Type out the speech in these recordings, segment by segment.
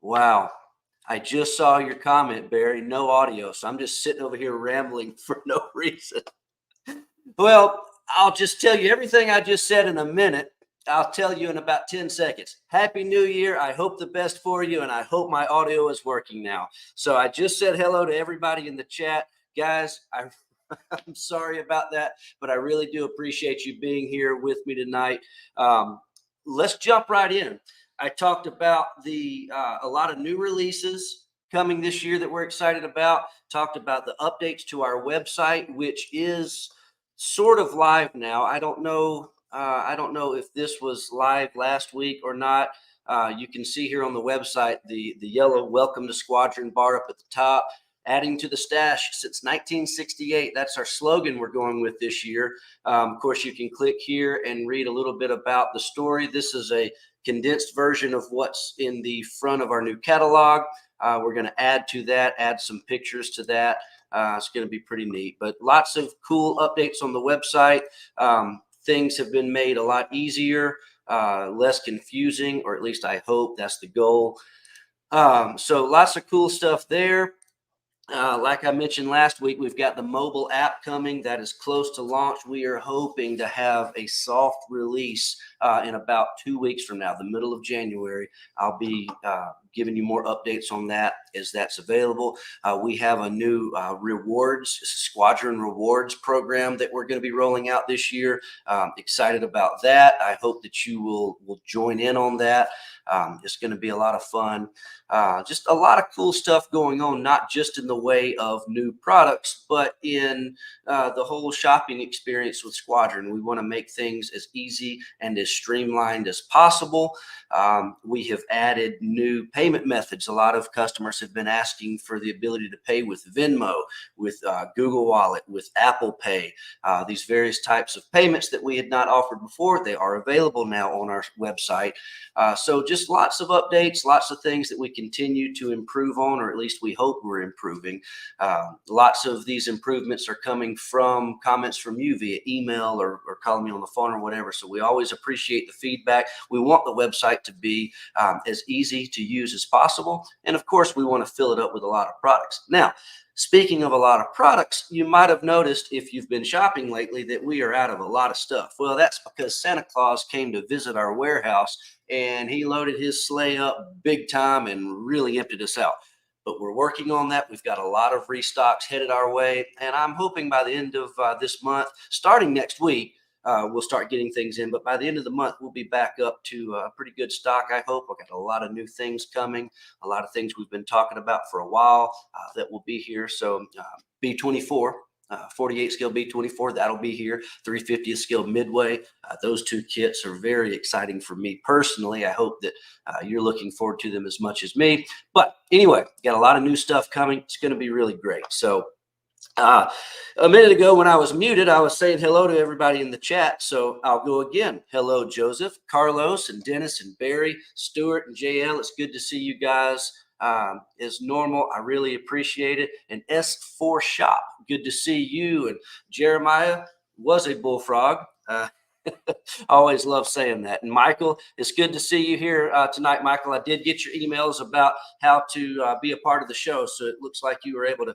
Wow. I just saw your comment, Barry. No audio. So I'm just sitting over here rambling for no reason. Well, I'll just tell you everything I just said in a minute. I'll tell you in about 10 seconds. Happy New Year. I hope the best for you, and I hope my audio is working now. So I just said hello to everybody in the chat. Guys, I'm sorry about that, but I really do appreciate you being here with me tonight. Um, let's jump right in. I talked about the a lot of new releases coming this year that we're excited about. Talked about the updates to our website, which is sort of live now. I don't know. I don't know if this was live last week or not. You can see here on the website the yellow "Welcome to Squadron" bar up at the top. Adding to the stash since 1968. That's our slogan we're going with this year. Of course, you can click here and read a little bit about the story. This is a condensed version of what's in the front of our new catalog. We're going to add to that, add some pictures to that. It's going to be pretty neat, but lots of cool updates on the website. Things have been made a lot easier, less confusing, or at least I hope that's the goal. So lots of cool stuff there. Like I mentioned last week, we've got the mobile app coming that is close to launch. We are hoping to have a soft release in about 2 weeks from now, the middle of January. I'll be giving you more updates on that as that's available. We have a new Squadron Rewards program that we're going to be rolling out this year. Excited about that. I hope that you will join in on that. It's going to be a lot of fun. Just a lot of cool stuff going on, not just in the way of new products, but in the whole shopping experience with Squadron. We want to make things as easy and as streamlined as possible. We have added new payment methods. A lot of customers have been asking for the ability to pay with Venmo, with Google Wallet, with Apple Pay, these various types of payments that we had not offered before. They are available now on our website. So just lots of updates, lots of things that we continue to improve on, or at least we hope we're improving. Lots of these improvements are coming from comments from you via email or calling me on the phone or whatever. So we always appreciate the feedback. We want the website to be as easy to use as possible. And of course, we want to fill it up with a lot of products. Now, speaking of a lot of products, you might have noticed if you've been shopping lately that we are out of a lot of stuff. Well, that's because Santa Claus came to visit our warehouse and he loaded his sleigh up big time and really emptied us out. But we're working on that. We've got a lot of restocks headed our way. And I'm hoping by the end of this month, starting next week, we'll start getting things in. But by the end of the month, we'll be back up to a pretty good stock, I hope. I've got a lot of new things coming, a lot of things we've been talking about for a while that will be here. So B24. 48 scale B24, that'll be here. 350th scale Midway. Those two kits are very exciting for me personally. I hope that you're looking forward to them as much as me. But anyway, got a lot of new stuff coming. It's going to be really great. So a minute ago when I was muted, I was saying hello to everybody in the chat. So I'll go again. Hello, Joseph, Carlos, and Dennis, and Barry, Stuart, and JL. It's good to see you guys. As normal, I really appreciate it. And S4 Shop, good to see you. And Jeremiah was a bullfrog. I always love saying that. And Michael, it's good to see you here tonight, Michael. I did get your emails about how to be a part of the show. So it looks like you were able to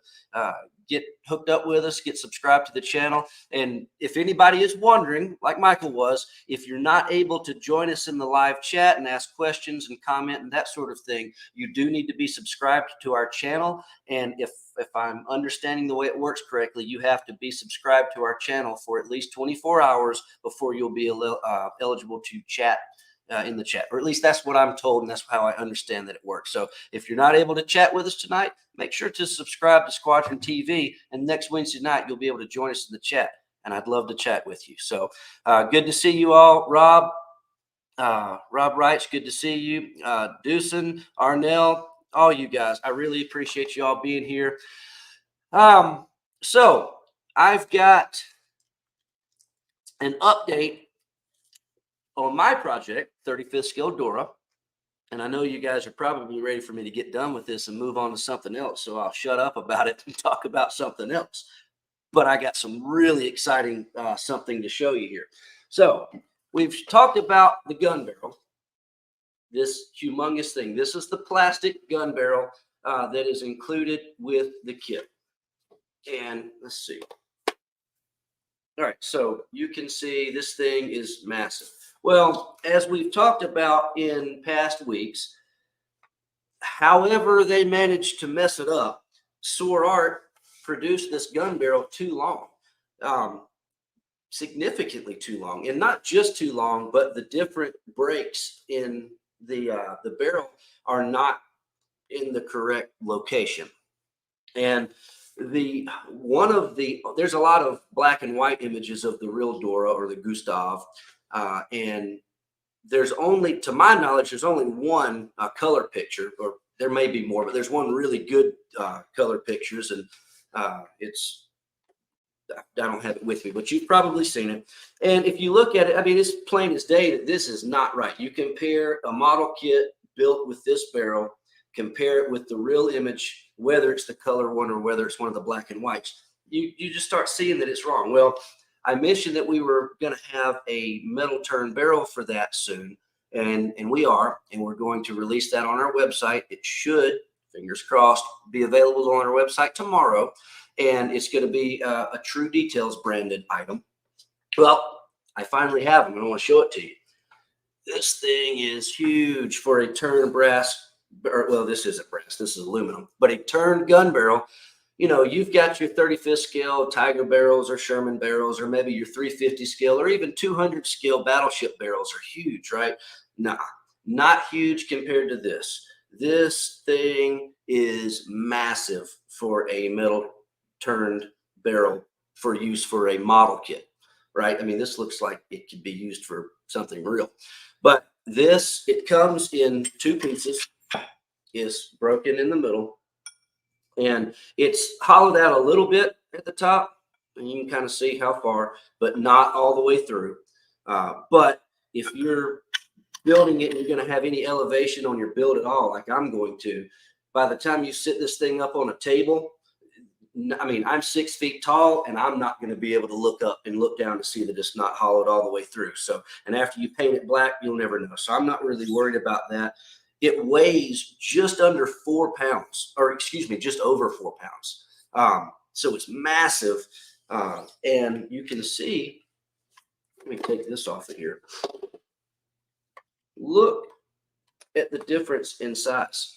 get hooked up with us, get subscribed to the channel. And if anybody is wondering, like Michael was, if you're not able to join us in the live chat and ask questions and comment and that sort of thing, you do need to be subscribed to our channel. And if I'm understanding the way it works correctly, you have to be subscribed to our channel for at least 24 hours before you'll be eligible to chat in the chat, or at least that's what I'm told, and that's how I understand that it works. So if you're not able to chat with us tonight, make sure to subscribe to Squadron TV, and next Wednesday night you'll be able to join us in the chat, and I'd love to chat with you. So good to see you all. Rob Wrights, good to see you. Deucin, Arnell, all you guys, I really appreciate you all being here. So I've got an update on my project, 35th scale Dora. And I know you guys are probably ready for me to get done with this and move on to something else. So I'll shut up about it and talk about something else. But I got some really exciting something to show you here. So we've talked about the gun barrel. this humongous thing. This is the plastic gun barrel that is included with the kit. And let's see. All right, so you can see this thing is massive. Well, as we've talked about in past weeks, however they managed to mess it up, Sword Art produced this gun barrel too long, significantly too long, and not just too long, but the different breaks in the barrel are not in the correct location. And there's a lot of black and white images of the real Dora or the Gustav, and there's only, to my knowledge, there's only one color picture, or there may be more, but there's one really good color pictures, and it's, I don't have it with me, but you've probably seen it. And if you look at it, I mean, it's plain as day that this is not right. You compare a model kit built with this barrel, compare it with the real image, whether it's the color one or whether it's one of the black and whites, you just start seeing that it's wrong. Well, I mentioned that we were going to have a metal turn barrel for that soon, and we are, and we're going to release that on our website. It should, fingers crossed, be available on our website tomorrow, and it's going to be a True Details branded item. Well, I finally have them, and I want to show it to you. This thing is huge for a turn brass. Well, this isn't brass, this is aluminum, but a turned gun barrel. You know, you've got your 35th scale Tiger barrels or Sherman barrels, or maybe your 350 scale or even 200 scale battleship barrels are huge, right? Nah, not huge compared to this. This thing is massive for a metal turned barrel for use for a model kit, right? I mean, this looks like it could be used for something real. But this, it comes in two pieces, is broken in the middle, and it's hollowed out a little bit at the top, and you can kind of see how far, but not all the way through. But if you're building it and you're going to have any elevation on your build at all, like I'm going to, by the time you sit this thing up on a table, I mean, I'm 6 feet tall, and I'm not going to be able to look up and look down to see that it's not hollowed all the way through. So, and after you paint it black, you'll never know. So I'm not really worried about that. It weighs just under 4 pounds, or excuse me, just over 4 pounds. So it's massive. And you can see, let me take this off of here. Look at the difference in size.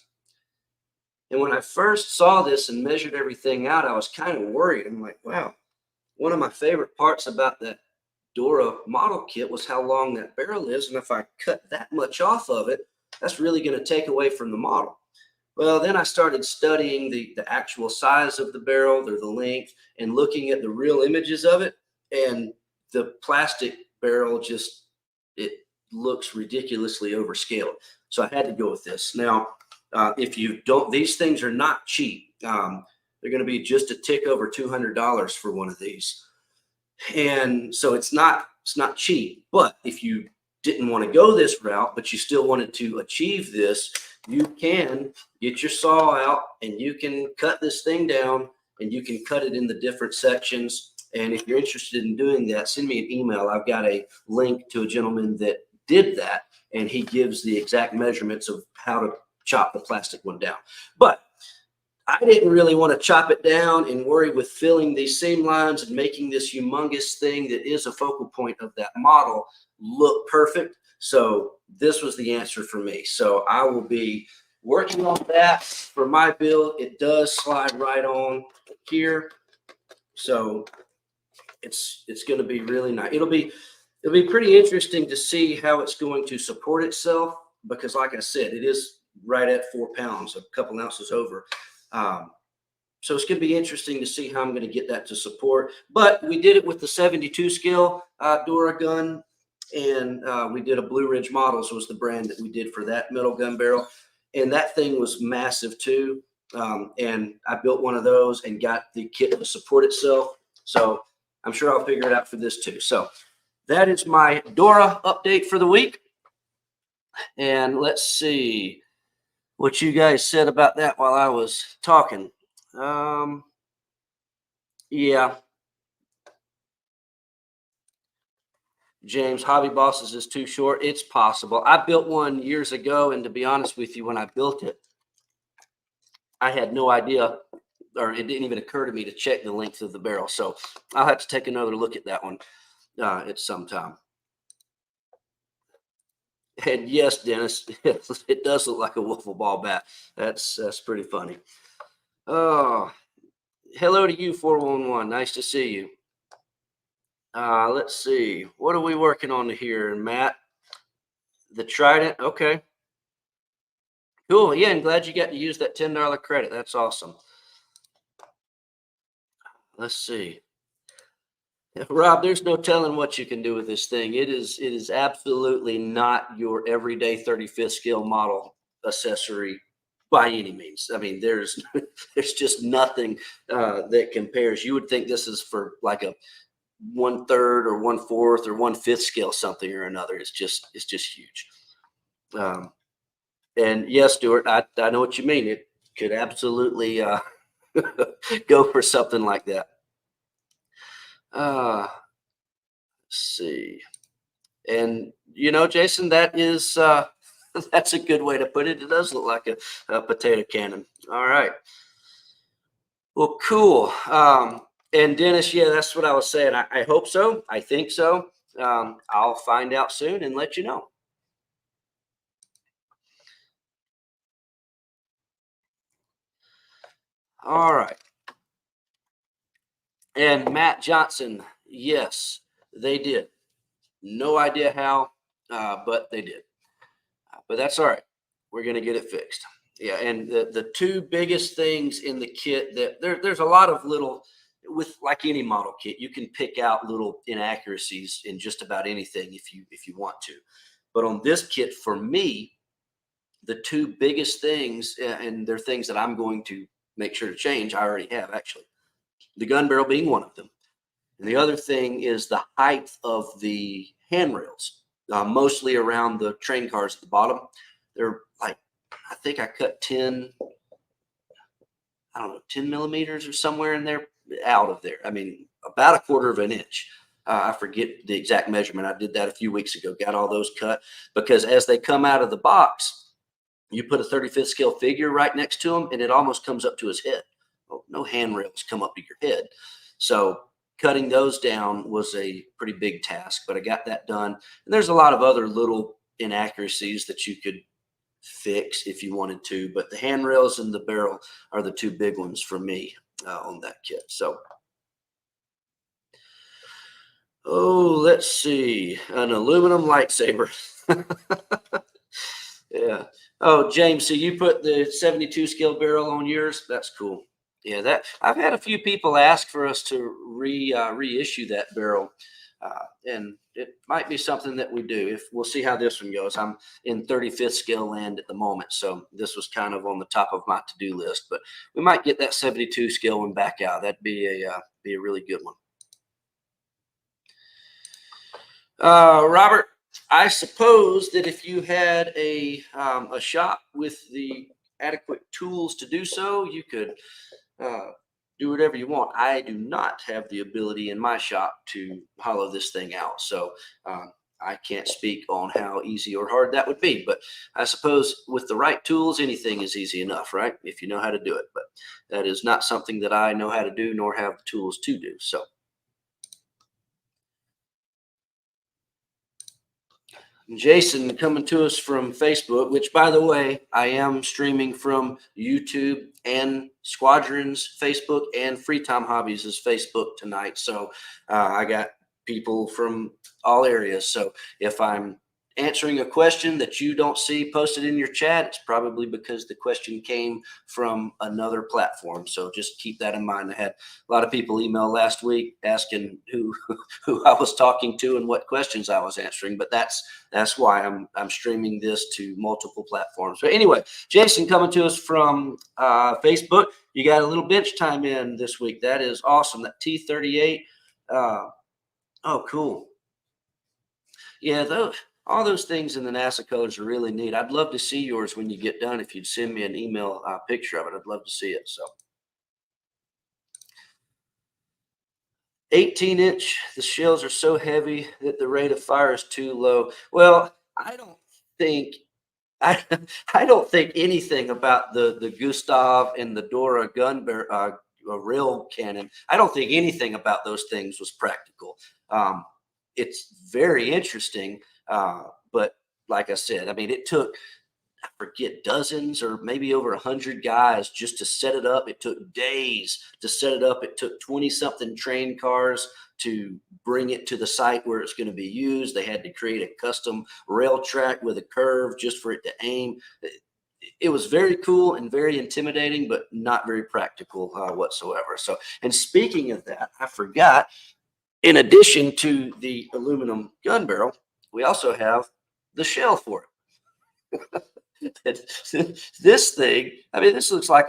And when I first saw this and measured everything out, I was kind of worried. I'm like, wow, one of my favorite parts about that Dora model kit was how long that barrel is. And if I cut that much off of it, that's really going to take away from the model. Well, then I started studying the actual size of the barrel, or the length, and looking at the real images of it. And the plastic barrel just, it looks ridiculously overscaled. So I had to go with this. Now, if you don't, these things are not cheap. They're going to be just a tick over $200 for one of these. And so it's not cheap. But if you didn't want to go this route, but you still wanted to achieve this, you can get your saw out and you can cut this thing down, and you can cut it into different sections. And if you're interested in doing that, send me an email. I've got a link to a gentleman that did that, and he gives the exact measurements of how to chop the plastic one down. But I didn't really want to chop it down and worry with filling these seam lines and making this humongous thing that is a focal point of that model look perfect. So this was the answer for me. So I will be working on that for my build. It does slide right on here. So it's going to be really nice. It'll be pretty interesting to see how it's going to support itself, because like I said, it is right at 4 pounds, a couple ounces over. So it's going to be interesting to see how I'm going to get that to support. But we did it with the 72 scale Dora gun, and we did a Blue Ridge Models was the brand that we did for that metal gun barrel, and that thing was massive too. And I built one of those and got the kit to support itself. So I'm sure I'll figure it out for this too. So that is my Dora update for the week. And let's see what you guys said about that while I was talking. Yeah. James, Hobby Bosses is too short. It's possible. I built one years ago, and to be honest with you, when I built it, I had no idea, or it didn't even occur to me to check the length of the barrel. So I'll have to take another look at that one at some time. And yes, Dennis, it does look like a wiffle ball bat. That's pretty funny. Oh, hello to you, 411. Nice to see you. Let's see. What are we working on here, Matt? The Trident. Okay. Cool. Yeah, I'm glad you got to use that $10 credit. That's awesome. Let's see. Rob, there's no telling what you can do with this thing. It is absolutely not your everyday 35th scale model accessory by any means. I mean, there's there's just nothing that compares. You would think this is for like a 1/3 or 1/4 or 1/5 scale something or another. It's just huge. Um, and yes, Stuart, I know what you mean. It could absolutely go for something like that. Uh, let's see. And Jason, that is that's a good way to put it. It does look like a potato cannon. All right. Well, cool. And Dennis, yeah, that's what I was saying. I hope so. I think so. I'll find out soon and let you know. All right. And Matt Johnson, yes, they did. No idea how, but they did. But that's all right. We're going to get it fixed. Yeah, and the two biggest things in the kit that there's a lot of little, with like any model kit, you can pick out little inaccuracies in just about anything if you want to. But on this kit, for me, the two biggest things, and they're things that I'm going to make sure to change. I already have actually. The gun barrel being one of them. And the other thing is the height of the handrails, mostly around the train cars at the bottom. They're like, I think I cut 10, I don't know, 10 millimeters or somewhere in there out of there. I mean, about a quarter of an inch. I forget the exact measurement. I did that a few weeks ago, got all those cut because as they come out of the box, you put a 35th scale figure right next to him and it almost comes up to his head. Well, no handrails come up to your head. So cutting those down was a pretty big task, but I got that done. And there's a lot of other little inaccuracies that you could fix if you wanted to, but the handrails and the barrel are the two big ones for me on that kit. So, oh, let's see, an aluminum lightsaber. Yeah. Oh, James, so you put the 72 scale barrel on yours? That's cool. Yeah, that I've had a few people ask for us to reissue that barrel, and it might be something that we do. If we'll see how this one goes. I'm in 35th scale land at the moment, so this was kind of on the top of my to-do list. But we might get that 72 scale one back out. That'd be a really good one. Robert, I suppose that if you had a shop with the adequate tools to do so, you could uh, do whatever you want. I do not have the ability in my shop to hollow this thing out, so I can't speak on how easy or hard that would be. But I suppose with the right tools, anything is easy enough, right? If you know how to do it. But that is not something that I know how to do, nor have the tools to do. So. Jason coming to us from Facebook, which, by the way, I am streaming from YouTube and Squadron's Facebook and Free Time Hobbies' Facebook tonight. So I got people from all areas. So if I'm answering a question that you don't see posted in your chat, it's probably because the question came from another platform. So just keep that in mind. I had a lot of people email last week asking who who I was talking to and what questions I was answering, but that's why I'm streaming this to multiple platforms. But anyway, Jason coming to us from Facebook. You got a little bench time in this week. That is awesome. That T38. Oh, cool. Yeah, all those things in the NASA colors are really neat. I'd love to see yours when you get done. If you'd send me an email picture of it, I'd love to see it. So, 18-inch, the shells are so heavy that the rate of fire is too low. Well, think I I don't think anything about the Gustav and the Dora rail cannon. I don't think anything about those things was practical. Um, it's very interesting, but like I said, I mean, it took, I forget, dozens or maybe over 100 guys just to set it up. It took days to set it up. It took 20 something train cars to bring it to the site where it's going to be used. They had to create a custom rail track with a curve just for it to aim. It was very cool and very intimidating, but not very practical whatsoever. So, and speaking of that, I forgot, in addition to the aluminum gun barrel, we also have the shell for it. This thing, I mean, this looks like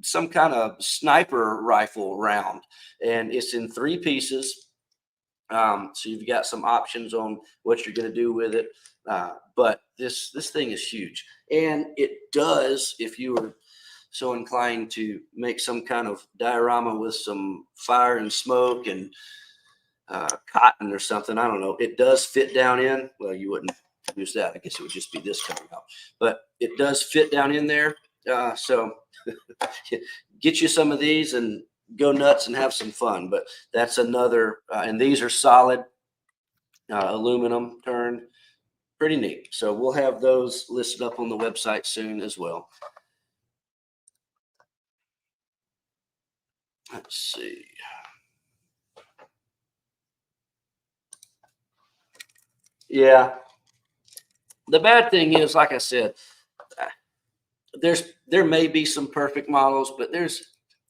some kind of sniper rifle round, and it's in 3 pieces. So you've got some options on what you're going to do with it. But this thing is huge, and it does, if you were so inclined to make some kind of diorama with some fire and smoke and cotton or something, I don't know. It does fit down in. Well, you wouldn't use that. I guess it would just be this coming out, but it does fit down in there. So get you some of these and go nuts and have some fun. But that's another, and these are solid aluminum turned, pretty neat. So we'll have those listed up on the website soon as well. Let's see. Yeah. The bad thing is, like I said, there may be some perfect models, but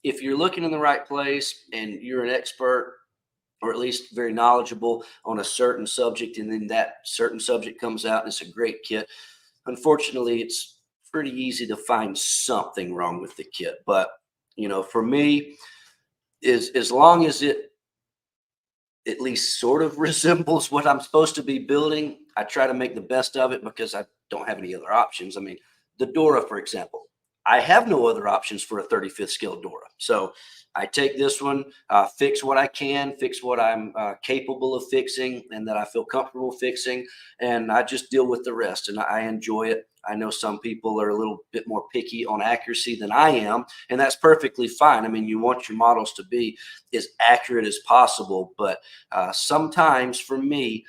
if you're looking in the right place and you're an expert or at least very knowledgeable on a certain subject, and then that certain subject comes out and it's a great kit, unfortunately, it's pretty easy to find something wrong with the kit. But for me, is as long as it at least sort of resembles what I'm supposed to be building, I try to make the best of it because I don't have any other options. I mean, the Dora, for example, I have no other options for a 35th scale Dora. So I take this one, fix what I can, fix what I'm capable of fixing and that I feel comfortable fixing, and I just deal with the rest. And I enjoy it. I know some people are a little bit more picky on accuracy than I am, and that's perfectly fine. I mean, you want your models to be as accurate as possible, but sometimes for me,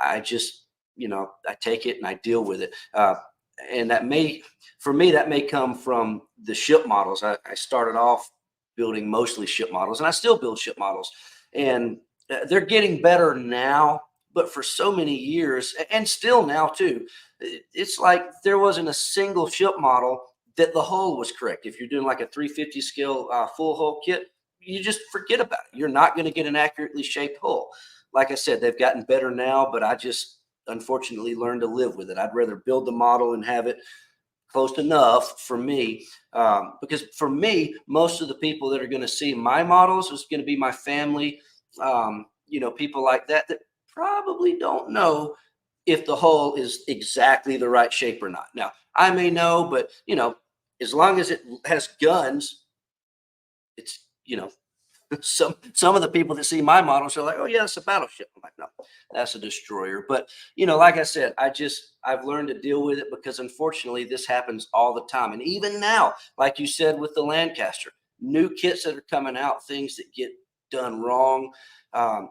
I just, I take it and I deal with it. And for me, that may come from the ship models. I started off building mostly ship models, and I still build ship models, and they're getting better now. But for so many years, and still now too, it's like there wasn't a single ship model that the hull was correct. If you're doing like a 350 scale full hull kit, you just forget about it. You're not going to get an accurately shaped hull. Like I said, they've gotten better now, but I just unfortunately learned to live with it. I'd rather build the model and have it close enough for me, because for me, most of the people that are going to see my models is going to be my family, people like that probably don't know if the hull is exactly the right shape or not. Now, I may know, but as long as it has guns, it's some of the people that see my models are like, oh yeah, it's a battleship. I'm like, no, that's a destroyer. But like I said, I've learned to deal with it because unfortunately this happens all the time. And even now, like you said with the Lancaster, new kits that are coming out, things that get done wrong.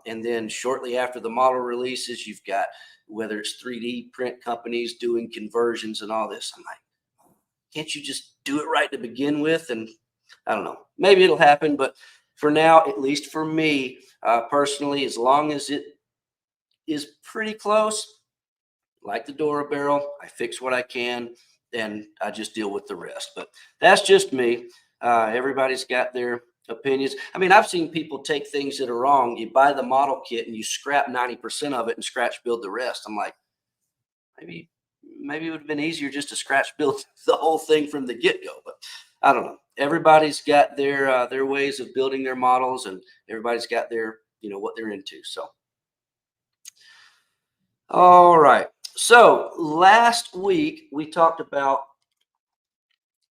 And then shortly after the model releases, you've got whether it's 3D print companies doing conversions and all this. I'm like, can't you just do it right to begin with? And I don't know, maybe it'll happen, but for now, at least for me personally, as long as it is pretty close, like the Dora barrel, I fix what I can and I just deal with the rest. But that's just me. Everybody's got their opinions. I mean, I've seen people take things that are wrong. You buy the model kit and you scrap 90% of it and scratch build the rest. I'm like, maybe it would have been easier just to scratch build the whole thing from the get-go. But I don't know. Everybody's got their ways of building their models, and everybody's got their what they're into. So, all right. So last week we talked about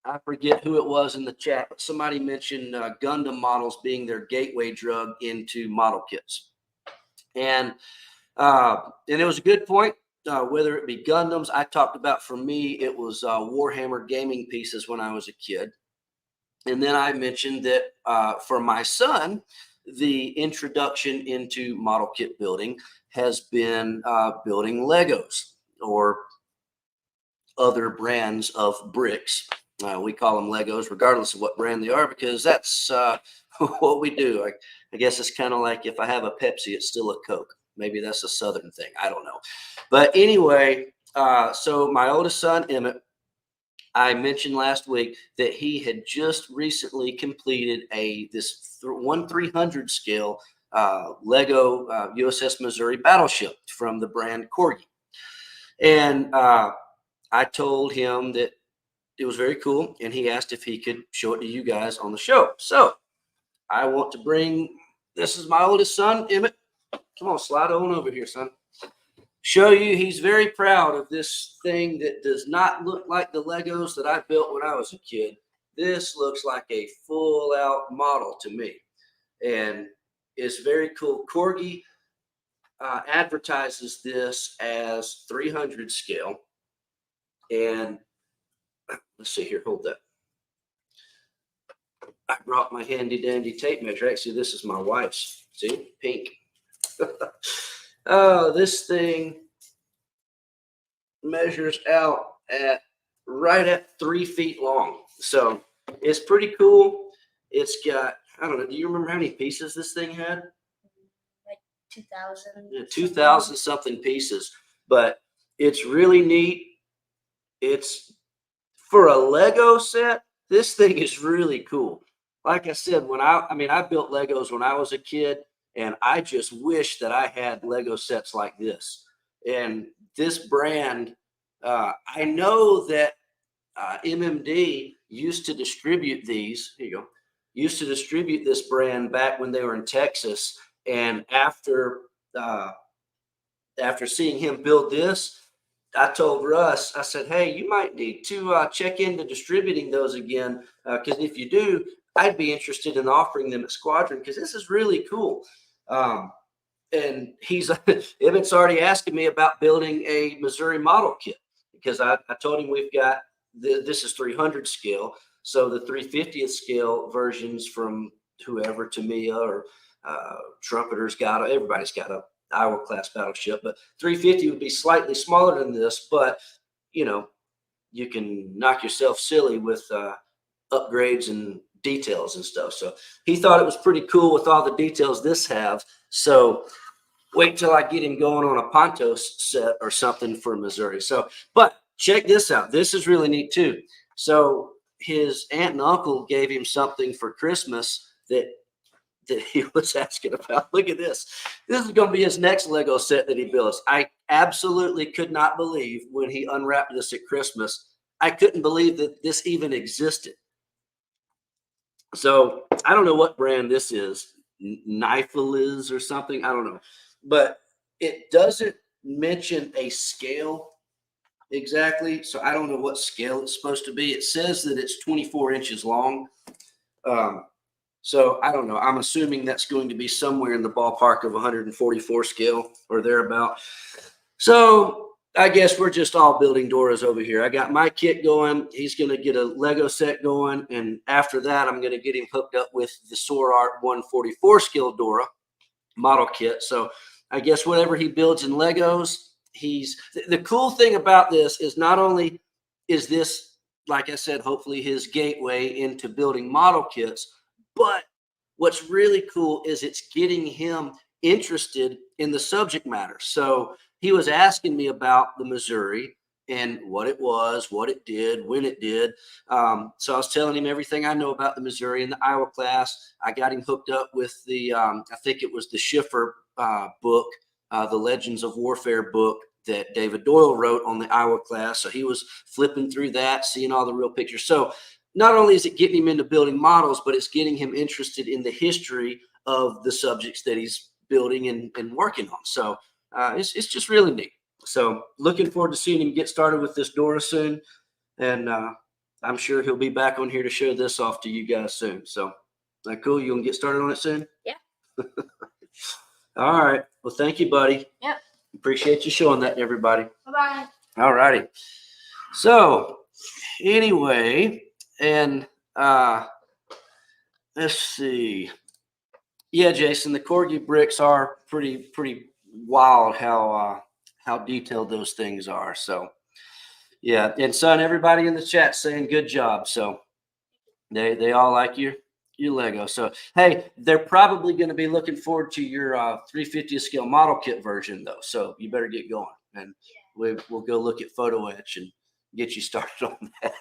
I forget who it was in the chat, but somebody mentioned Gundam models being their gateway drug into model kits. And it was a good point. Whether it be Gundams, I talked about, for me, it was Warhammer gaming pieces when I was a kid. And then I mentioned that for my son, the introduction into model kit building has been building Legos or other brands of bricks. We call them Legos, regardless of what brand they are, because that's what we do. I guess it's kind of like if I have a Pepsi, it's still a Coke. Maybe that's a Southern thing. I don't know. But anyway, so my oldest son, Emmett, I mentioned last week that he had just recently completed this 1/300 scale Lego USS Missouri battleship from the brand Corgi. And I told him that it was very cool, and he asked if he could show it to you guys on the show. So I want to bring, this is my oldest son, Emmett. Come on, slide on over here, son. Show you, he's very proud of this thing that does not look like the Legos that I built when I was a kid. This looks like a full out model to me, and it's very cool. Corgi advertises this as 300 scale, and let's see here, hold that. I brought my handy dandy tape measure. Actually, this is my wife's. See, pink. Oh, this thing measures out at right at 3 feet long. So it's pretty cool. It's got, I don't know, do you remember how many pieces this thing had? Like 2,000. Yeah, 2,000 something pieces. But it's really neat. It's for a Lego set. This thing is really cool. Like I said, I built Legos when I was a kid, and I just wish that I had Lego sets like this. And this brand, I know that MMD used to distribute these. Here you go. Used to distribute this brand back when they were in Texas. And after seeing him build this, I told Russ, I said, hey, you might need to check into distributing those again, because if you do, I'd be interested in offering them at Squadron, because this is really cool. And Emmett's already asking me about building a Missouri model kit, because I told him we've got, this is 300 scale. So the 350th scale versions from whoever, Tamiya or Trumpeter's everybody's got a Iowa class battleship, but 350 would be slightly smaller than this, but you can knock yourself silly with upgrades and details and stuff. So he thought it was pretty cool with all the details this have. So wait till I get him going on a Pontos set or something for Missouri. So, but check this out. This is really neat too. So his aunt and uncle gave him something for Christmas that he was asking about. Look at this. This is going to be his next Lego set that he builds. I absolutely could not believe when he unwrapped this at Christmas. I couldn't believe that this even existed. So I don't know what brand this is, Knifeliz or something. I don't know, but it doesn't mention a scale exactly. So I don't know what scale it's supposed to be. It says that it's 24 inches long. So I don't know. I'm assuming that's going to be somewhere in the ballpark of 144 scale or thereabout. So I guess we're just all building Doras over here. I got my kit going. He's going to get a Lego set going. And after that, I'm going to get him hooked up with the Sword Art 144 scale Dora model kit. So I guess whatever he builds in Legos, the cool thing about this is not only is this, like I said, hopefully his gateway into building model kits, but what's really cool is it's getting him interested in the subject matter. So he was asking me about the Missouri and what it was, what it did, when it did. So I was telling him everything I know about the Missouri and the Iowa class. I got him hooked up with the, I think it was the Schiffer book, the Legends of Warfare book that David Doyle wrote on the Iowa class. So he was flipping through that, seeing all the real pictures. So not only is it getting him into building models, but it's getting him interested in the history of the subjects that he's building and working on. So it's just really neat. So looking forward to seeing him get started with this Dora soon. And I'm sure he'll be back on here to show this off to you guys soon. So, that cool? You gonna get started on it soon? Yeah. All right. Well, thank you, buddy. Yep. Appreciate you showing that to everybody. Bye-bye. All righty. So, anyway, and let's see. Yeah, Jason, the corgi bricks are pretty wild how detailed those things are. So, yeah, and son, everybody in the chat saying good job. So they all like your Lego. So hey, they're probably going to be looking forward to your 350th scale model kit version though. So you better get going, and we'll go look at photo etch and get you started on that.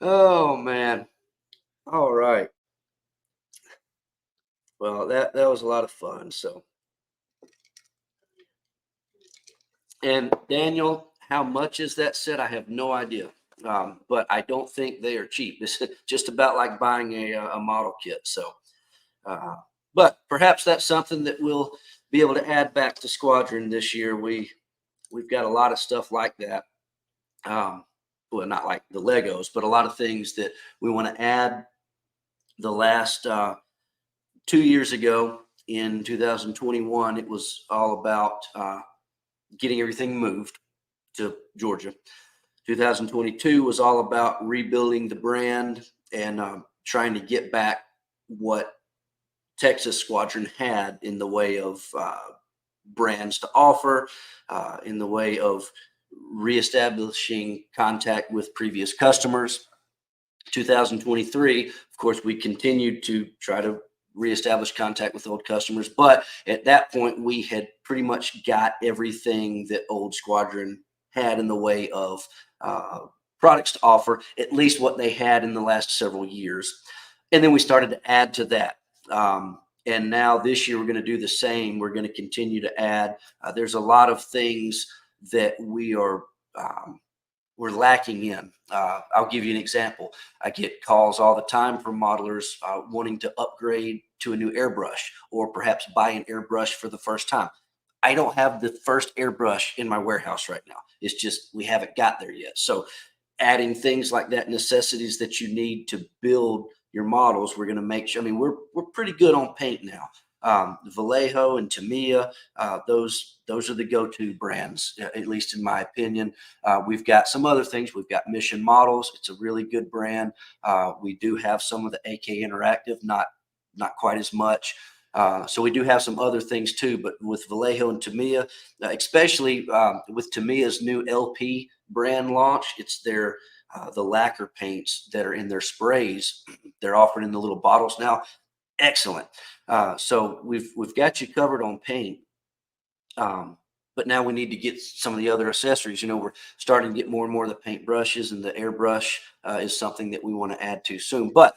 Oh man. All right. Well, that was a lot of fun. So, and Daniel, how much is that set? I have no idea. But I don't think they are cheap. It's just about like buying a model kit. So, uh, but perhaps that's something that we'll be able to add back to Squadron this year. We've got a lot of stuff like that. Well, not like the Legos, but a lot of things that we want to add. The last 2 years ago in 2021, it was all about getting everything moved to Georgia. 2022 was all about rebuilding the brand and trying to get back what Texas Squadron had in the way of brands to offer, in the way of reestablishing contact with previous customers. 2023, of course, we continued to try to reestablish contact with old customers, but at that point, we had pretty much got everything that old Squadron had in the way of products to offer, at least what they had in the last several years. And then we started to add to that. And now this year, we're going to do the same. We're going to continue to add. There's a lot of things that we're lacking in. I'll give you an example. I get calls all the time from modelers wanting to upgrade to a new airbrush or perhaps buy an airbrush for the first time. I don't have the first airbrush in my warehouse right now. It's just we haven't got there yet. So adding things like that, necessities that you need to build your models, we're going to make sure. I mean, we're pretty good on paint now. Vallejo and Tamiya, those are the go-to brands, at least in my opinion. We've got some other things. We've got Mission Models. It's a really good brand. We do have some of the AK Interactive, not quite as much. So we do have some other things too, but with Vallejo and Tamiya, especially with Tamiya's new LP brand launch, it's their the lacquer paints that are in their sprays. They're offered in the little bottles now. Excellent. So we've got you covered on paint. But now we need to get some of the other accessories. You know, we're starting to get more and more of the paint brushes, and the airbrush is something that we want to add to soon. But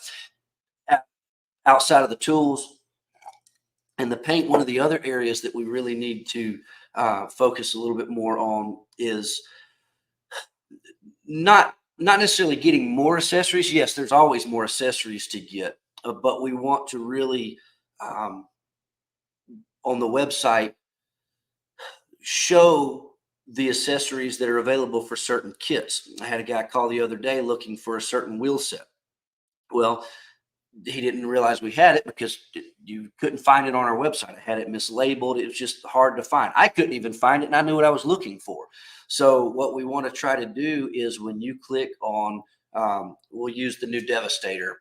outside of the tools and the paint, one of the other areas that we really need to focus a little bit more on is not necessarily getting more accessories. Yes, there's always more accessories to get, but we want to really on the website show the accessories that are available for certain kits. I had a guy call the other day looking for a certain wheel set. Well, he didn't realize we had it because you couldn't find it on our website. I had it mislabeled. It was just hard to find. I couldn't even find it, and I knew what I was looking for. So what we want to try to do is when you click on, we'll use the new Devastator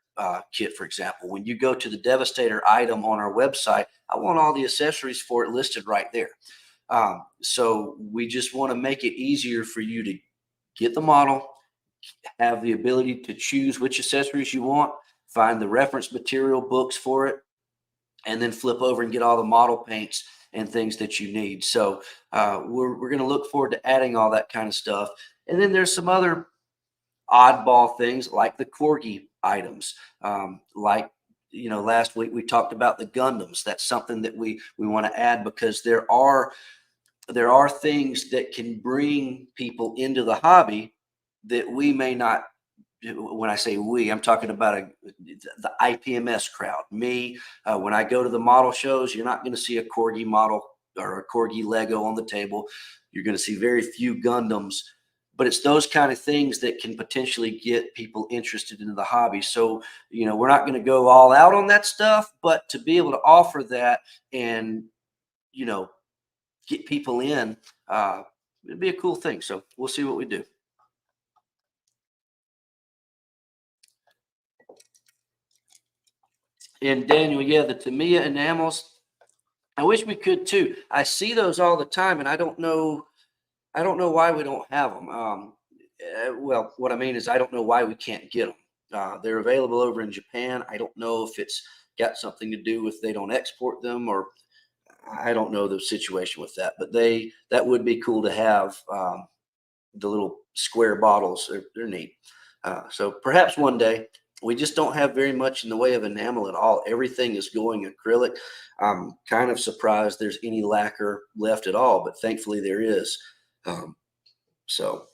kit, for example. When you go to the Devastator item on our website, I want all the accessories for it listed right there. So we just want to make it easier for you to get the model, have the ability to choose which accessories you want, find the reference material books for it, and then flip over and get all the model paints and things that you need. So we're going to look forward to adding all that kind of stuff. And then there's some other oddball things like the corgi items. Like, you know, last week we talked about the Gundams. That's something that we want to add because there are things that can bring people into the hobby that we may not. When I say we, I'm talking about the IPMS crowd. Me, when I go to the model shows, you're not going to see a corgi model or a corgi Lego on the table. You're going to see very few Gundams but it's those kind of things that can potentially get people interested in the hobby. So, we're not going to go all out on that stuff, but to be able to offer that and, get people in, it'd be a cool thing. So we'll see what we do. And Daniel, yeah, the Tamiya enamels, I wish we could too. I see those all the time, and I don't know why we don't have them. Well, what I mean is I don't know why we can't get them. They're available over in Japan. I don't know if it's got something to do with they don't export them, or I don't know the situation with that. But that would be cool to have. The little square bottles, they're neat. So perhaps one day. We just don't have very much in the way of enamel at all. Everything is going acrylic. I'm kind of surprised there's any lacquer left at all, but thankfully there is. So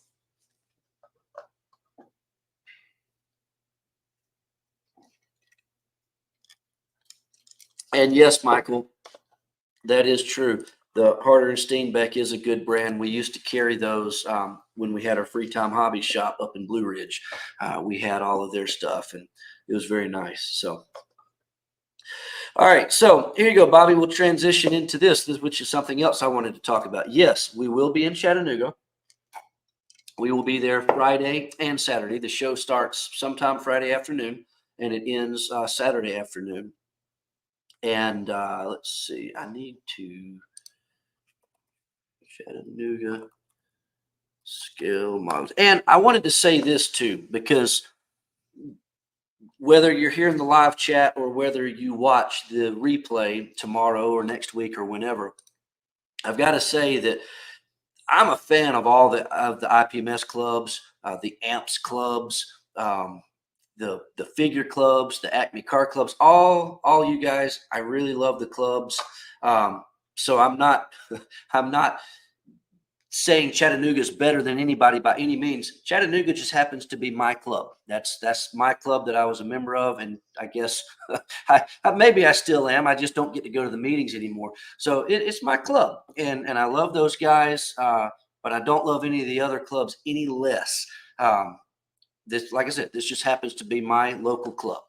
and yes, Michael, that is true. The Harder and Steenbeck is a good brand. We used to carry those when we had our free time hobby shop up in Blue Ridge. We had all of their stuff, and it was very nice. So, all right. So here you go, Bobby. We'll transition into this, which is something else I wanted to talk about. Yes, we will be in Chattanooga. We will be there Friday and Saturday. The show starts sometime Friday afternoon, and it ends Saturday afternoon. And let's see. I need to Chattanooga scale models. And I wanted to say this too, because whether you're here in the live chat or whether you watch the replay tomorrow or next week or whenever, I've got to say that I'm a fan of all of the IPMS clubs, the AMPS clubs, the figure clubs, the Acme car clubs, all you guys. I really love the clubs. So I'm not saying Chattanooga is better than anybody by any means. Chattanooga just happens to be my club. That's my club that I was a member of, and I guess maybe I still am. I just don't get to go to the meetings anymore. So it's my club, and I love those guys, but I don't love any of the other clubs any less. This, like I said, this just happens to be my local club.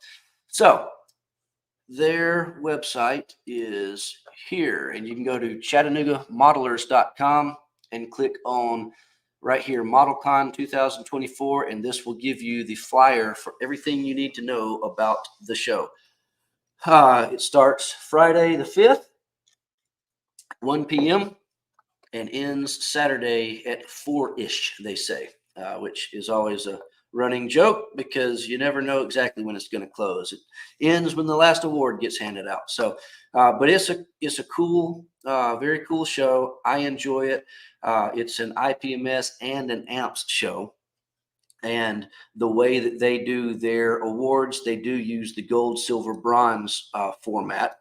So their website is here, and you can go to ChattanoogaModelers.com and click on right here, ModelCon 2024, and this will give you the flyer for everything you need to know about the show. It starts Friday the 5th, 1 p.m., and ends Saturday at 4-ish, they say, which is always a running joke because you never know exactly when it's going to close. It ends when the last award gets handed out. So, but it's a cool, very cool show. I enjoy it. It's an IPMS and an AMPS show. And the way that they do their awards, they do use the gold, silver, bronze format.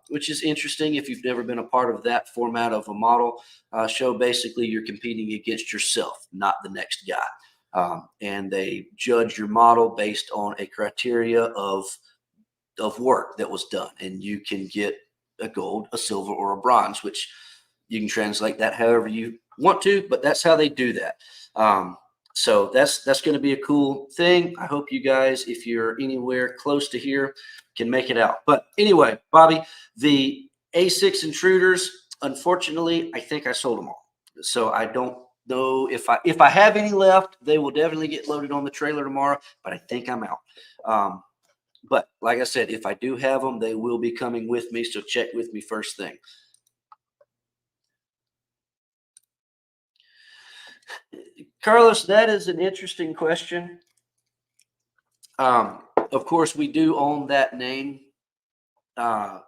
Which is interesting if you've never been a part of that format of a model show. Basically, you're competing against yourself, not the next guy. And they judge your model based on a criteria of work that was done. And you can get a gold, a silver, or a bronze, which you can translate that however you want to, but that's how they do that. So that's going to be a cool thing. I hope you guys, if you're anywhere close to here, can make it out. But anyway, Bobby, the A6 Intruders, unfortunately, I think I sold them all. So I don't know if I have any left. They will definitely get loaded on the trailer tomorrow, but I think I'm out. But like I said, if I do have them, they will be coming with me. So check with me first thing. Carlos, that is an interesting question. Of course, we do own that name, but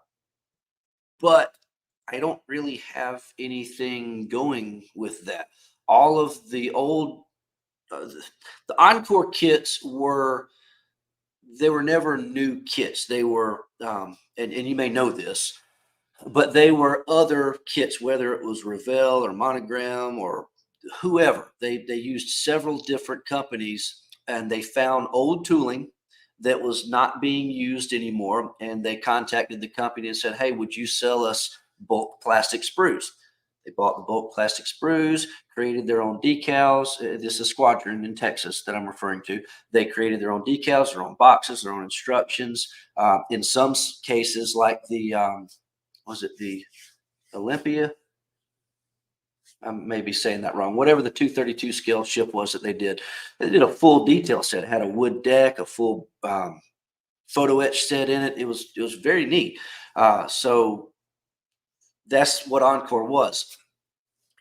I don't really have anything going with that. All of the old, the Encore kits were never new kits. They were, and you may know this, but they were other kits, whether it was Revell or Monogram or whoever. They used several different companies, and they found old tooling that was not being used anymore, and they contacted the company and said, hey, would you sell us bulk plastic sprues? They bought the bulk plastic sprues, created their own decals. This is Squadron in Texas that I'm referring to. They created their own decals, their own boxes, their own instructions. In some cases, like the was it the Olympia? I may be saying that wrong. Whatever the 232 scale ship was that they did a full detail set. It had a wood deck, a full photo etch set in it. It was very neat. So that's what Encore was.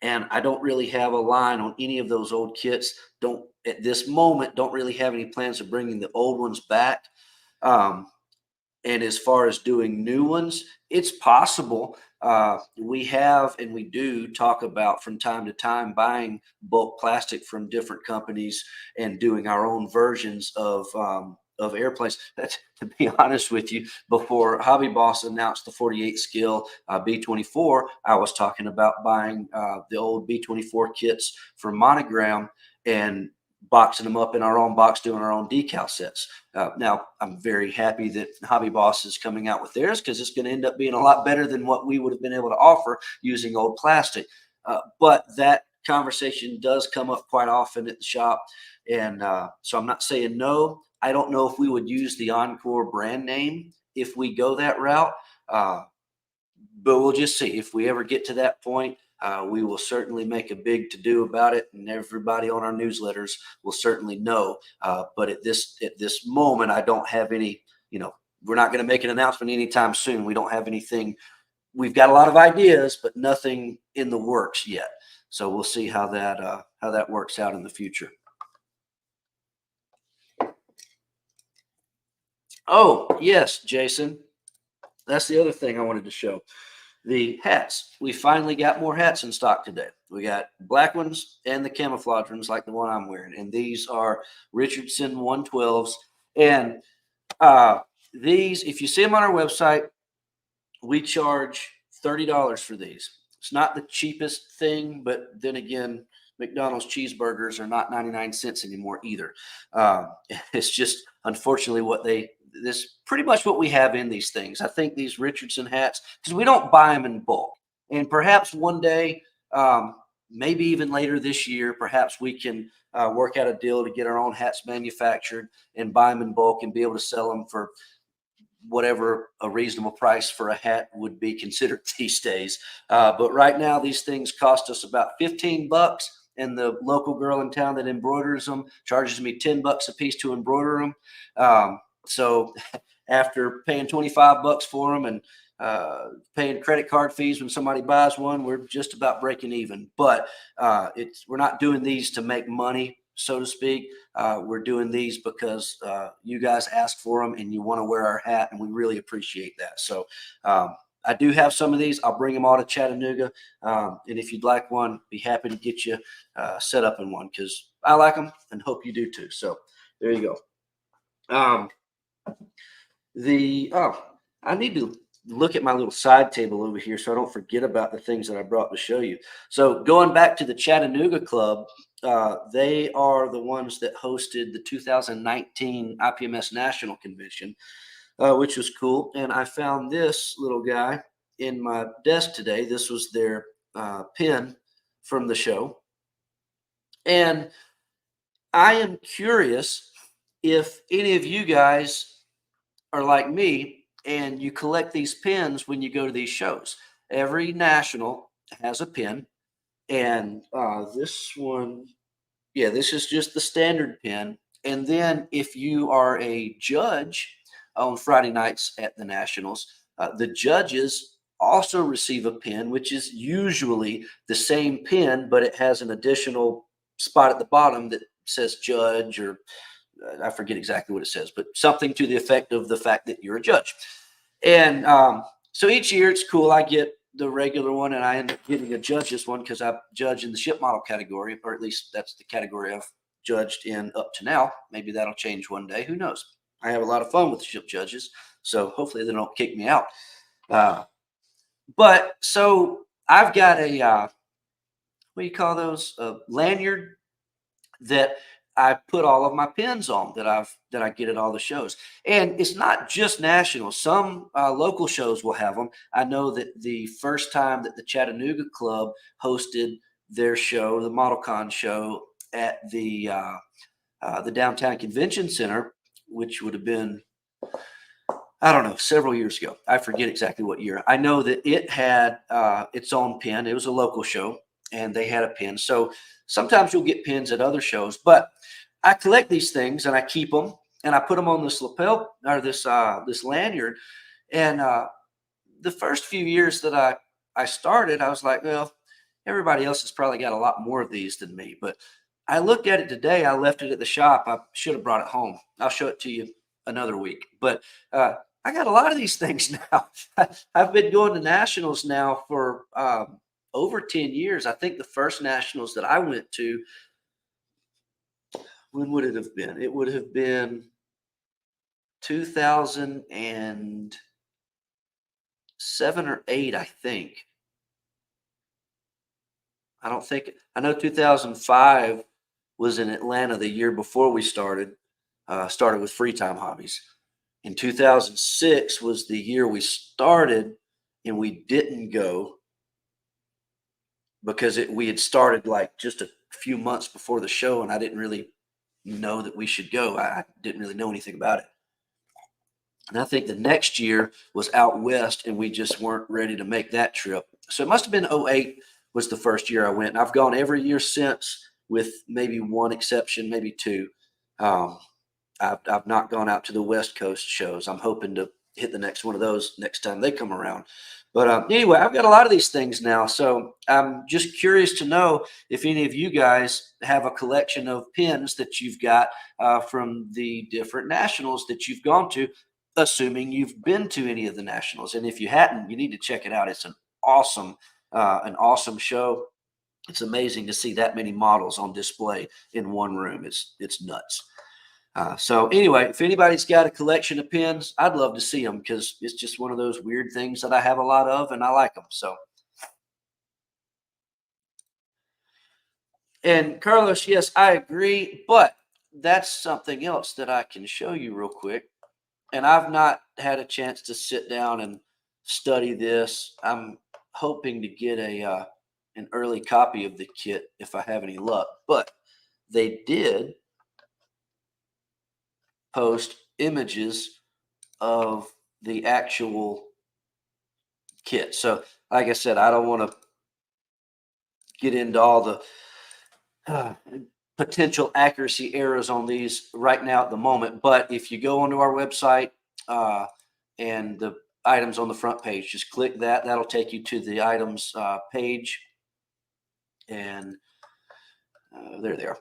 And I don't really have a line on any of those old kits. Don't at this moment don't really have any plans of bringing the old ones back. Um, and as far as doing new ones, it's possible. We have and we do talk about from time to time buying bulk plastic from different companies and doing our own versions of airplanes. To be honest with you, before Hobby Boss announced the 48 scale B-24, I was talking about buying the old B-24 kits from Monogram and boxing them up in our own box, doing our own decal sets. Now, I'm very happy that Hobby Boss is coming out with theirs because it's going to end up being a lot better than what we would have been able to offer using old plastic. But that conversation does come up quite often at the shop. And so I'm not saying no. I don't know if we would use the Encore brand name if we go that route. But we'll just see. If we ever get to that point, we will certainly make a big to do about it, and everybody on our newsletters will certainly know. But at this moment, I don't have any. We're not going to make an announcement anytime soon. We don't have anything. We've got a lot of ideas, but nothing in the works yet. So we'll see how that works out in the future. Oh yes, Jason. That's the other thing I wanted to show. The hats. We finally got more hats in stock today. We got black ones and the camouflage ones like the one I'm wearing. And these are Richardson 112s. And these, if you see them on our website, we charge $30 for these. It's not the cheapest thing, but then again, McDonald's cheeseburgers are not 99 cents anymore either. It's just unfortunately this pretty much what we have in these things. I think these Richardson hats, because we don't buy them in bulk. And perhaps one day, maybe even later this year, perhaps we can work out a deal to get our own hats manufactured and buy them in bulk and be able to sell them for whatever a reasonable price for a hat would be considered these days. But right now, these things cost us about 15 bucks. And the local girl in town that embroiders them charges me 10 bucks a piece to embroider them. So after paying 25 bucks for them and paying credit card fees when somebody buys one, we're just about breaking even. But we're not doing these to make money, so to speak. We're doing these because you guys asked for them and you want to wear our hat, and we really appreciate that. So I do have some of these. I'll bring them all to Chattanooga. And if you'd like one, be happy to get you set up in one because I like them and hope you do too. So there you go. I need to look at my little side table over here so I don't forget about the things that I brought to show you. So going back to the Chattanooga Club, they are the ones that hosted the 2019 IPMS National Convention, which was cool. And I found this little guy in my desk today. This was their pin from the show. And I am curious if any of you guys are like me and you collect these pins when you go to these shows. Every national has a pin. And this one, yeah, this is just the standard pin. And then if you are a judge on Friday nights at the Nationals, the judges also receive a pin, which is usually the same pin, but it has an additional spot at the bottom that says judge, or I forget exactly what it says, but something to the effect of the fact that you're a judge. And so each year it's cool. I get the regular one, and I end up getting a judge's one because I judge in the ship model category, or at least that's the category I've judged in up to now. Maybe that'll change one day. Who knows? I have a lot of fun with the ship judges, so hopefully they don't kick me out. But so I've got a what do you call those? A lanyard that I put all of my pins on that I get at all the shows. And it's not just national. Some local shows will have them. I know that the first time that the Chattanooga Club hosted their show, the ModelCon show, at the downtown convention center, which would have been, I don't know, several years ago. I forget exactly what year. I know that it had its own pin. It was a local show, and they had a pin. So sometimes you'll get pins at other shows, but I collect these things and I keep them and I put them on this lapel or this lanyard. And the first few years that I started, I was like, well, everybody else has probably got a lot more of these than me. But I looked at it today. I left it at the shop. I should have brought it home. I'll show it to you another week. But I got a lot of these things now. I've been going to nationals now for over 10 years. I think the first nationals that I went to, when would it have been? It would have been 2007 or 8, I think. I don't think I know 2005 was in Atlanta the year before we started with Free Time Hobbies. In 2006 was the year we started, and we didn't go because we had started like just a few months before the show, and I didn't really know that we should go. I didn't really know anything about it. And I think the next year was out west, and we just weren't ready to make that trip. So it must have been '08 was the first year I went. And I've gone every year since, with maybe one exception, maybe two. Um, I've not gone out to the West Coast shows. I'm hoping to hit the next one of those next time they come around. But anyway, I've got a lot of these things now. So I'm just curious to know if any of you guys have a collection of pins that you've got from the different nationals that you've gone to, assuming you've been to any of the nationals. And if you hadn't, you need to check it out. It's an awesome show. It's amazing to see that many models on display in one room. It's nuts. So anyway, if anybody's got a collection of pins, I'd love to see them because it's just one of those weird things that I have a lot of and I like them. So, and Carlos, yes, I agree, but that's something else that I can show you real quick. And I've not had a chance to sit down and study this. I'm hoping to get an early copy of the kit if I have any luck. But they did post images of the actual kit. So, like I said, I don't want to get into all the uh, potential accuracy errors on these right now at the moment. But if you go onto our website and the items on the front page, just click that. That'll take you to the items page. And there they are.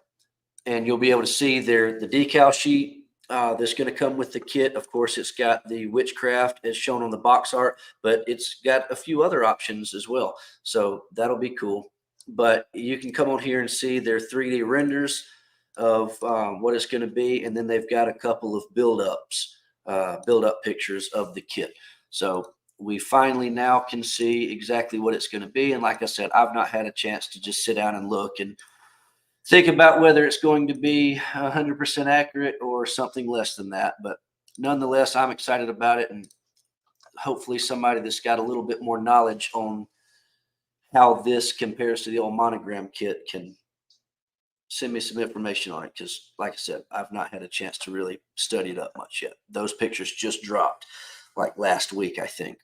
And you'll be able to see there the decal sheet that's going to come with the kit. Of course, it's got the witchcraft as shown on the box art, but it's got a few other options as well. So that'll be cool. But you can come on here and see their 3D renders of what it's going to be, and then they've got a couple of build-up pictures of the kit. So we finally now can see exactly what it's going to be. And like I said, I've not had a chance to just sit down and look and think about whether it's going to be 100% accurate or something less than that. But nonetheless, I'm excited about it. And hopefully somebody that's got a little bit more knowledge on how this compares to the old monogram kit can send me some information on it. Because like I said, I've not had a chance to really study it up much yet. Those pictures just dropped like last week, I think.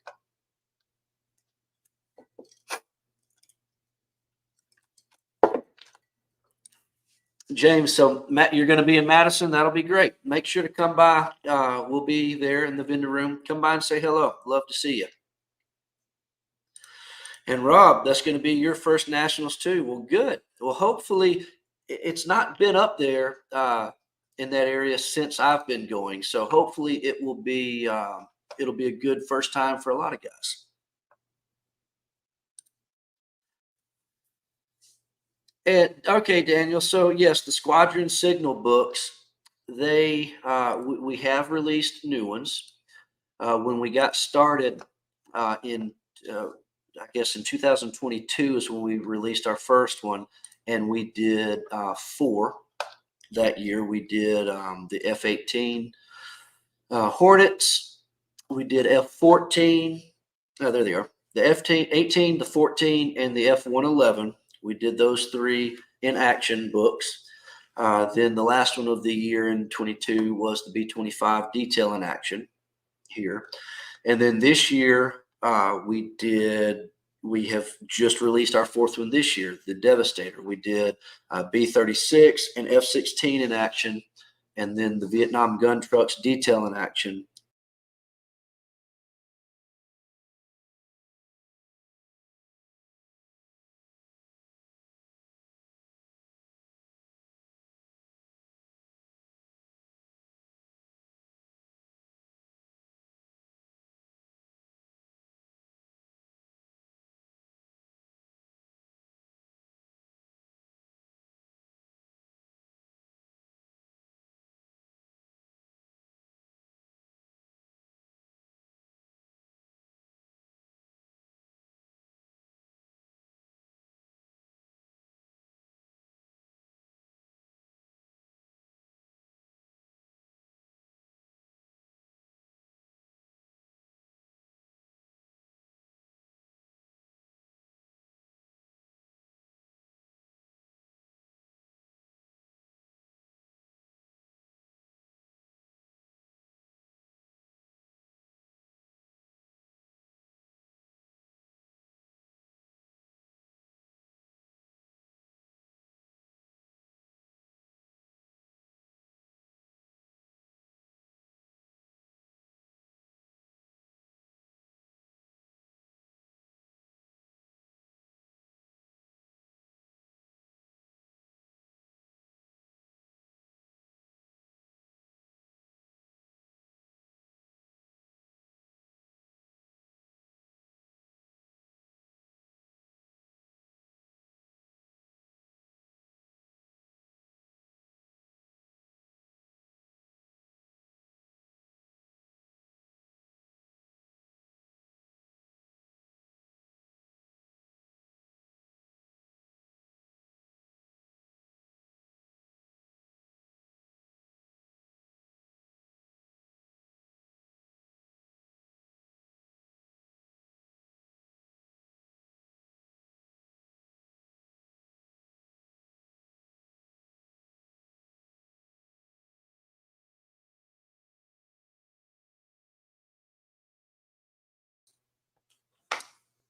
James, so Matt, you're going to be in Madison. That'll be great. Make sure to come by. We'll be there in the vendor room. Come by and say hello. Love to see you. And Rob, that's going to be your first nationals too. Well, good. Well, hopefully, it's not been up there in that area since I've been going. So hopefully, it'll be a good first time for a lot of guys. And okay, Daniel. So yes, the Squadron Signal books. We have released new ones. When we got started in, I guess in 2022 is when we released our first one, and we did 4. that year. We did the F-18 Hornets. We did F-14. Oh, there they are. The F-18, the 14, and the F-111. We did those three in action books. Then the last one of the year in 22 was the B-25 detail in action here. And then this year, we have just released our fourth one this year, the Devastator. We did B-36 and F-16 in action, and then the Vietnam gun trucks detail in action.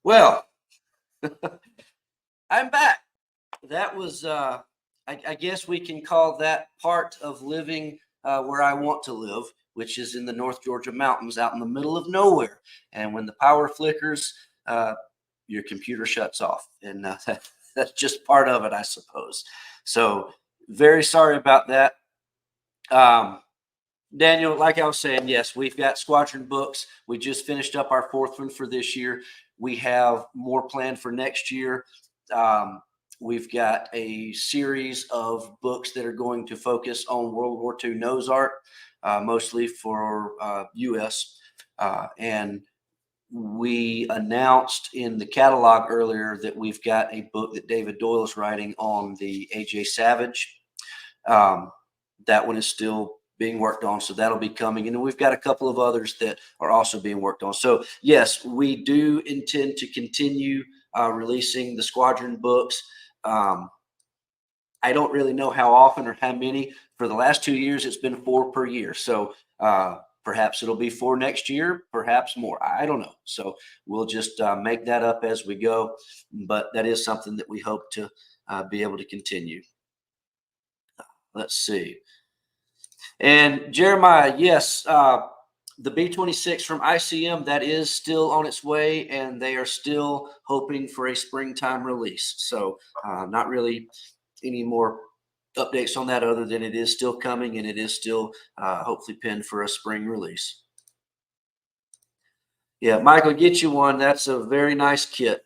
Well, I'm back. That was, I guess we can call that part of living where I want to live, which is in the North Georgia mountains out in the middle of nowhere. And when the power flickers, your computer shuts off. And that's just part of it, I suppose. So, very sorry about that. Um, Daniel, like I was saying, yes, we've got squadron books. We just finished up our fourth one for this year. We have more planned for next year. Um, we've got a series of books that are going to focus on World War II nose art, mostly for U.S. And we announced in the catalog earlier that we've got a book that David Doyle is writing on the A.J. Savage. Um, that one is still being worked on, so that'll be coming. And we've got a couple of others that are also being worked on. So yes, we do intend to continue releasing the squadron books. I don't really know how often or how many. For the last 2 years, it's been 4 per year. So perhaps it'll be 4 next year, perhaps more. I don't know. So we'll just make that up as we go. But that is something that we hope to be able to continue. Let's see. And Jeremiah, yes, the B-26 from ICM, that is still on its way, and they are still hoping for a springtime release. So not really any more updates on that other than it is still coming, and it is still hopefully pinned for a spring release. Yeah, Michael, get you one. That's a very nice kit.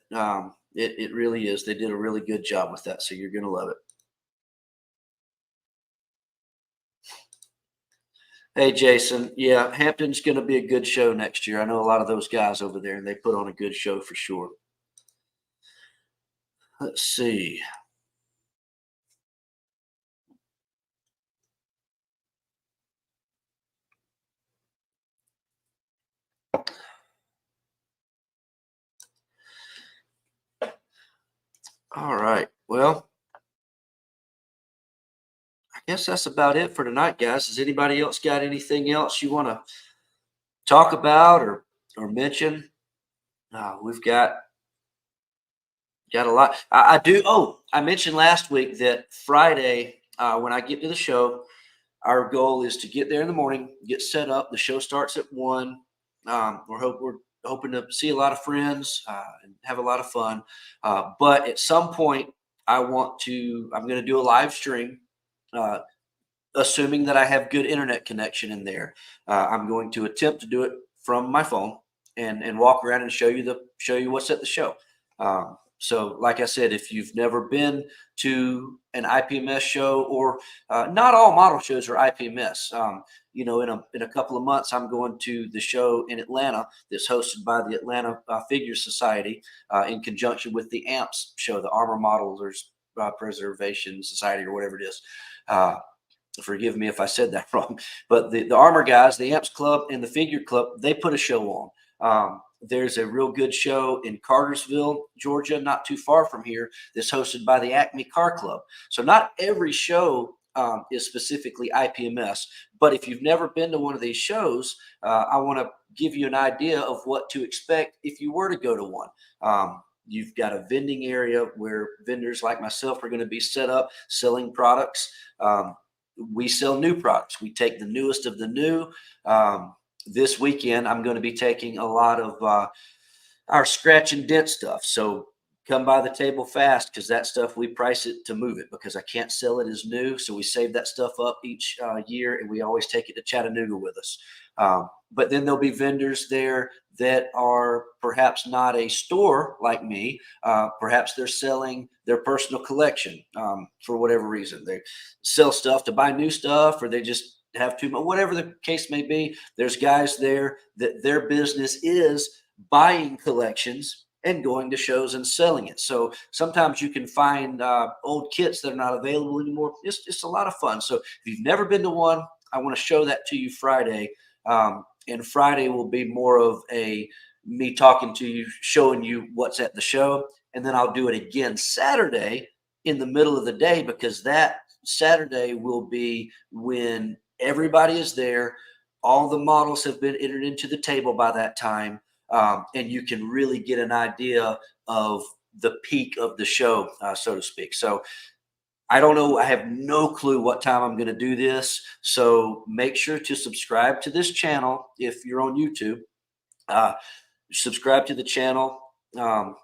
It really is. They did a really good job with that, so you're going to love it. Hey, Jason. Yeah, Hampton's going to be a good show next year. I know a lot of those guys over there, and they put on a good show for sure. Let's see. All right. Well, I guess that's about it for tonight, guys. Has anybody else got anything else you want to talk about or mention? We've got a lot. I do. Oh, I mentioned last week that Friday, when I get to the show, our goal is to get there in the morning, get set up. The show starts at 1. We're hoping to see a lot of friends and have a lot of fun. But at some point, I'm going to do a live stream. Uh, Assuming that I have good internet connection in there. I'm going to attempt to do it from my phone and walk around and show you what's at the show. So, like I said, if you've never been to an IPMS show, or not all model shows are IPMS. In a couple of months, I'm going to the show in Atlanta that's hosted by the Atlanta Figure Society in conjunction with the AMPS show, the Armor Modelers Preservation Society, or whatever it is. Forgive me if I said that wrong, but the armor guys, the Amps Club and the Figure Club, they put a show on. There's a real good show in Cartersville, Georgia, not too far from here, that's hosted by the Acme Car Club. So not every show is specifically IPMS, but if you've never been to one of these shows, I want to give you an idea of what to expect if you were to go to one. You've got a vending area where vendors like myself are going to be set up selling products. We sell new products. We take the newest of the new. This weekend, I'm going to be taking a lot of our scratch and dent stuff. So come by the table fast, because that stuff, we price it to move it, because I can't sell it as new. So we save that stuff up each year, and we always take it to Chattanooga with us. But then there'll be vendors there that are perhaps not a store like me. Perhaps they're selling their personal collection for whatever reason. They sell stuff to buy new stuff, or they just have too much, whatever the case may be. There's guys there that their business is buying collections and going to shows and selling it. So sometimes you can find old kits that are not available anymore. It's a lot of fun. So if you've never been to one, I want to show that to you Friday. And Friday will be more of a me talking to you, showing you what's at the show. And then I'll do it again Saturday in the middle of the day, because that Saturday will be when everybody is there. All the models have been entered into the table by that time. And you can really get an idea of the peak of the show, so to speak. So I don't know. I have no clue what time I'm going to do this. So make sure to subscribe to this channel if you're on YouTube. Uh, Subscribe to the channel.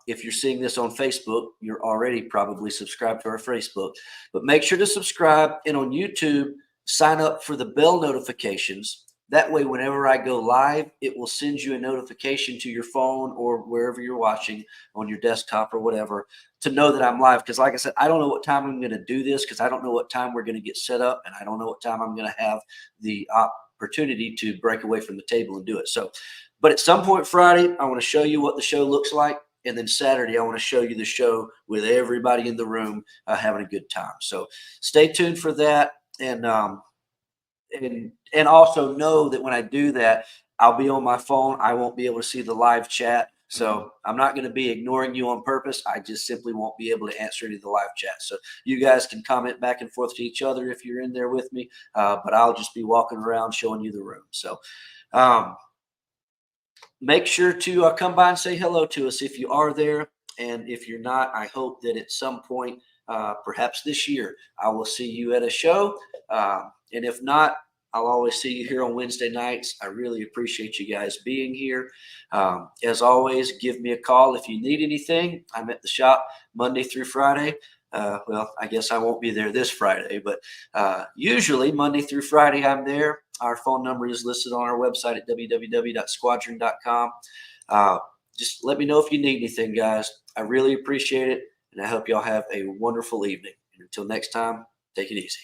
If you're seeing this on Facebook, you're already probably subscribed to our Facebook. But make sure to subscribe, and on YouTube, sign up for the bell notifications. That way, whenever I go live, it will send you a notification to your phone or wherever you're watching, on your desktop or whatever, to know that I'm live. Because like I said, I don't know what time I'm going to do this, because I don't know what time we're going to get set up, and I don't know what time I'm going to have the opportunity to break away from the table and do it. So, but at some point Friday, I want to show you what the show looks like. And then Saturday, I want to show you the show with everybody in the room having a good time. So stay tuned for that. And also know that when I do that, I'll be on my phone. I won't be able to see the live chat. So I'm not going to be ignoring you on purpose. I just simply won't be able to answer any of the live chat. So you guys can comment back and forth to each other if you're in there with me. But I'll just be walking around showing you the room. So make sure to come by and say hello to us if you are there. And if you're not, I hope that at some point, perhaps this year, I will see you at a show. And if not, I'll always see you here on Wednesday nights. I really appreciate you guys being here. As always, give me a call if you need anything. I'm at the shop Monday through Friday. Well, I guess I won't be there this Friday, but usually Monday through Friday I'm there. Our phone number is listed on our website at www.squadron.com. Just let me know if you need anything, guys. I really appreciate it, and I hope y'all have a wonderful evening. And until next time, take it easy.